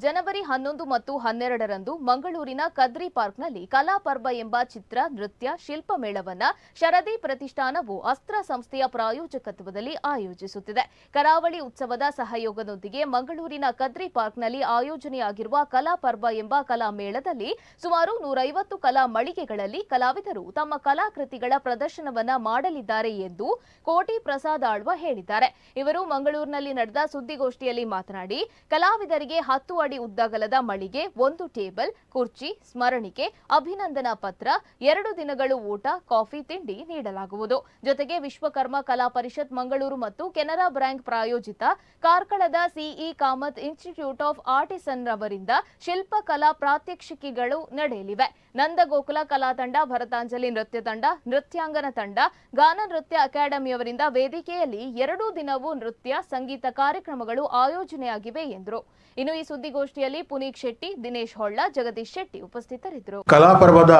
ಜನವರಿ 11 ಮತ್ತು 12ರಂದು ಮಂಗಳೂರಿನ ಕದ್ರಿ ಪಾರ್ಕ್ನಲ್ಲಿ ಕಲಾಪರ್ವ ಎಂಬ ಚಿತ್ರ, ನೃತ್ಯ, ಶಿಲ್ಪ ಮೇಳವನ್ನ ಶರದಿ ಪ್ರತಿಷ್ಠಾನವು ಅಸ್ತ್ರ ಸಂಸ್ಥೆಯ ಪ್ರಾಯೋಜಕತ್ವದಲ್ಲಿ ಆಯೋಜಿಸುತ್ತಿದೆ. ಕರಾವಳಿ ಉತ್ಸವದ ಸಹಯೋಗದೊಂದಿಗೆ ಮಂಗಳೂರಿನ ಕದ್ರಿ ಪಾರ್ಕ್ನಲ್ಲಿ ಆಯೋಜನೆಯಾಗಿರುವ ಕಲಾಪರ್ವ ಎಂಬ ಕಲಾ ಮೇಳದಲ್ಲಿ ಸುಮಾರು 150 ಕಲಾ ಮಳಿಗೆಗಳಲ್ಲಿ ಕಲಾವಿದರು ತಮ್ಮ ಕಲಾಕೃತಿಗಳ ಪ್ರದರ್ಶನವನ್ನ ಮಾಡಲಿದ್ದಾರೆ ಎಂದು ಕೋಟಿ ಪ್ರಸಾದ್ ಆಳ್ವ ಹೇಳಿದ್ದಾರೆ. ಇವರು ಮಂಗಳೂರಿನಲ್ಲಿ ನಡೆದ ಸುದ್ದಿಗೋಷ್ಠಿಯಲ್ಲಿ ಮಾತನಾಡಿ, ಕಲಾವಿದರಿಗೆ 10 ಅಡಿ ಉದ್ದಗಲದ ಮಳಿಗೆ, 1 ಟೇಬಲ್, ಕುರ್ಚಿ, ಸ್ಮರಣಿಕೆ, ಅಭಿನಂದನಾ ಪತ್ರ, 2 ದಿನಗಳು ಊಟ, ಕಾಫಿ, ತಿಂಡಿ ನೀಡಲಾಗುವುದು. ಜೊತೆಗೆ ವಿಶ್ವಕರ್ಮ ಕಲಾ ಪರಿಷತ್ ಮಂಗಳೂರು ಮತ್ತು ಕೆನರಾ ಬ್ಯಾಂಕ್ ಪ್ರಾಯೋಜಿತ ಕಾರ್ಕಳದ CE Kamath institute of artisan ರವರಿಂದ ಶಿಲ್ಪ ಕಲಾ ಪ್ರಾತ್ಯಕ್ಷಿಕೆಗಳು ನಡೆಯಲಿವೆ. ನಂದಗೋಕುಲ ಕಲಾ ತಂಡ, ಭರತಾಂಜಲಿ ನೃತ್ಯ ತಂಡ, ನೃತ್ಯಾಂಗನ ತಂಡ, ಗಾನ ನೃತ್ಯ ಅಕಾಡೆಮಿಯವರಿಂದ ವೇದಿಕೆಯಲ್ಲಿ 2 ದಿನವೂ ನೃತ್ಯ, ಸಂಗೀತ ಕಾರ್ಯಕ್ರಮಗಳು ಆಯೋಜನೆಯಾಗಿವೆ ಎಂದರು. ಇನ್ನು ಈ ಸುದ್ದಿಗೋಷ್ಠಿಯಲ್ಲಿ ಪುನೀತ್ ಶೆಟ್ಟಿ, ದಿನೇಶ್ ಹೊಳ್ಳ, ಜಗದೀಶ್ ಶೆಟ್ಟಿ ಉಪಸ್ಥಿತರಿದ್ದರು. ಕಲಾಪರ್ವದ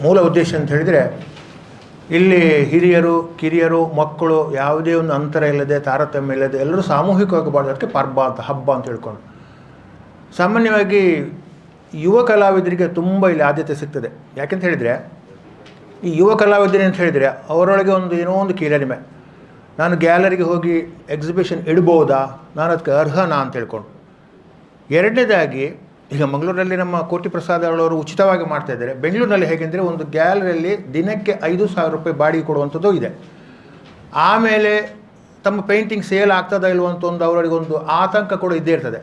ಮೂಲ ಉದ್ದೇಶ ಅಂತ ಹೇಳಿದರೆ, ಇಲ್ಲಿ ಹಿರಿಯರು, ಕಿರಿಯರು, ಮಕ್ಕಳು ಯಾವುದೇ ಒಂದು ಅಂತರ ಇಲ್ಲದೆ, ತಾರತಮ್ಯ ಇಲ್ಲದೆ ಎಲ್ಲರೂ ಸಾಮೂಹಿಕವಾಗಿ ಬಾಳೋದಕ್ಕೆ ಪರ್ವ ಅಂತ, ಹಬ್ಬ ಅಂತ ಹೇಳ್ಕೊಂಡು, ಸಾಮಾನ್ಯವಾಗಿ ಯುವ ಕಲಾವಿದರಿಗೆ ತುಂಬ ಇಲ್ಲಿ ಆದ್ಯತೆ ಸಿಗ್ತದೆ. ಯಾಕೆಂತ ಹೇಳಿದರೆ, ಈ ಯುವ ಕಲಾವಿದರಿ ಅಂತ ಹೇಳಿದರೆ ಅವರೊಳಗೆ ಏನೋ ಒಂದು ಕೀಳರಿಮೆ, ನಾನು ಗ್ಯಾಲರಿಗೆ ಹೋಗಿ ಎಕ್ಸಿಬಿಷನ್ ಇಡ್ಬೋದಾ, ನಾನು ಅದಕ್ಕೆ ಅರ್ಹನಾ ಅಂತ ಹೇಳ್ಕೊಂಡು. ಎರಡನೇದಾಗಿ, ಈಗ ಮಂಗಳೂರಲ್ಲಿ ನಮ್ಮ ಕೋಟಿ ಪ್ರಸಾದ್ ಅವರು ಉಚಿತವಾಗಿ ಮಾಡ್ತಾಯಿದ್ದಾರೆ. ಬೆಂಗಳೂರಿನಲ್ಲಿ ಹೇಗೆಂದರೆ, ಒಂದು ಗ್ಯಾಲರಿಯಲ್ಲಿ ದಿನಕ್ಕೆ 5,000 ರೂಪಾಯಿ ಬಾಡಿಗೆ ಕೊಡುವಂಥದ್ದು ಇದೆ. ಆಮೇಲೆ ತಮ್ಮ ಪೇಂಟಿಂಗ್ ಸೇಲ್ ಆಗ್ತದಾ ಇಲ್ವಂತ ಅವರಿಗೊಂದು ಆತಂಕ ಕೂಡ ಇದ್ದೇ ಇರ್ತದೆ.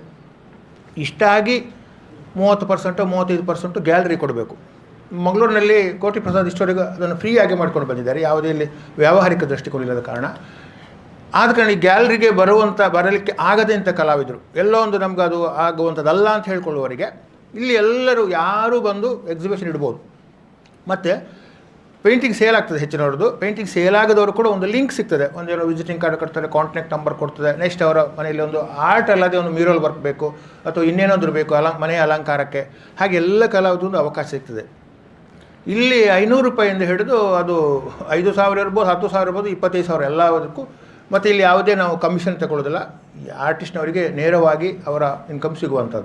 ಇಷ್ಟಾಗಿ 30% 35% ಗ್ಯಾಲರಿ ಕೊಡಬೇಕು. ಮಂಗಳೂರಿನಲ್ಲಿ ಕೋಟಿ ಪ್ರಸಾದ್ ಇಷ್ಟವರೆಗೂ ಅದನ್ನು ಫ್ರೀಯಾಗಿ ಮಾಡ್ಕೊಂಡು ಬಂದಿದ್ದಾರೆ, ಯಾವುದೇ ಇಲ್ಲಿ ವ್ಯಾವಹಾರಿಕ ದೃಷ್ಟಿಕೋನ ಇಲ್ಲದ ಕಾರಣ. ಆದ ಕಾರಣ ಈ ಗ್ಯಾಲರಿಗೆ ಬರಲಿಕ್ಕೆ ಆಗದೆ ಇಂಥ ಕಲಾವಿದರು, ಎಲ್ಲೋ ಒಂದು ನಮ್ಗೆ ಅದು ಆಗುವಂಥದ್ದಲ್ಲ ಅಂತ ಹೇಳ್ಕೊಳ್ಳುವವರಿಗೆ ಇಲ್ಲಿ ಎಲ್ಲರೂ ಯಾರೂ ಬಂದು ಎಕ್ಸಿಬಿಷನ್ ಇಡ್ಬೋದು. ಮತ್ತು ಪೇಂಟಿಂಗ್ ಸೇಲ್ ಆಗ್ತದೆ ಹೆಚ್ಚಿನವ್ರದ್ದು. ಪೇಂಟಿಂಗ್ ಸೇಲ್ ಆಗದವರು ಕೂಡ ಒಂದು ಲಿಂಕ್ ಸಿಗ್ತದೆ, ಒಂದೇನೋ ವಿಸಿಟಿಂಗ್ ಕಾರ್ಡ್ ಕೊಡ್ತಾರೆ, ಕಾಂಟ್ಯಾಕ್ಟ್ ನಂಬರ್ ಕೊಡ್ತದೆ. ನೆಕ್ಸ್ಟ್ ಅವರ ಮನೆಯಲ್ಲಿ ಒಂದು ಆರ್ಟ್ ಅಲ್ಲದೆ ಒಂದು ಮ್ಯೂರಲ್ ವರ್ಕ್ ಬೇಕು ಅಥವಾ ಇನ್ನೇನಾದರೂ ಬೇಕು ಮನೆಯ ಅಲಂಕಾರಕ್ಕೆ, ಹಾಗೆ ಎಲ್ಲ ಕಲಾವಿದೊಂದು ಅವಕಾಶ ಸಿಗ್ತದೆ. ಇಲ್ಲಿ 500 ರೂಪಾಯಿಂದ ಹಿಡಿದು ಅದು 5,000 ಇರ್ಬೋದು, 10,000 ಇರ್ಬೋದು, 25,000 ಎಲ್ಲದಕ್ಕೂ. ಮತ್ತು ಇಲ್ಲಿ ಯಾವುದೇ ನಾವು ಕಮಿಷನ್ ತಗೊಳ್ಳೋದಿಲ್ಲ, ಆರ್ಟಿಸ್ಟ್ನವರಿಗೆ ನೇರವಾಗಿ ಅವರ ಇನ್ಕಮ್ ಸಿಗುವಂಥದ್ದು.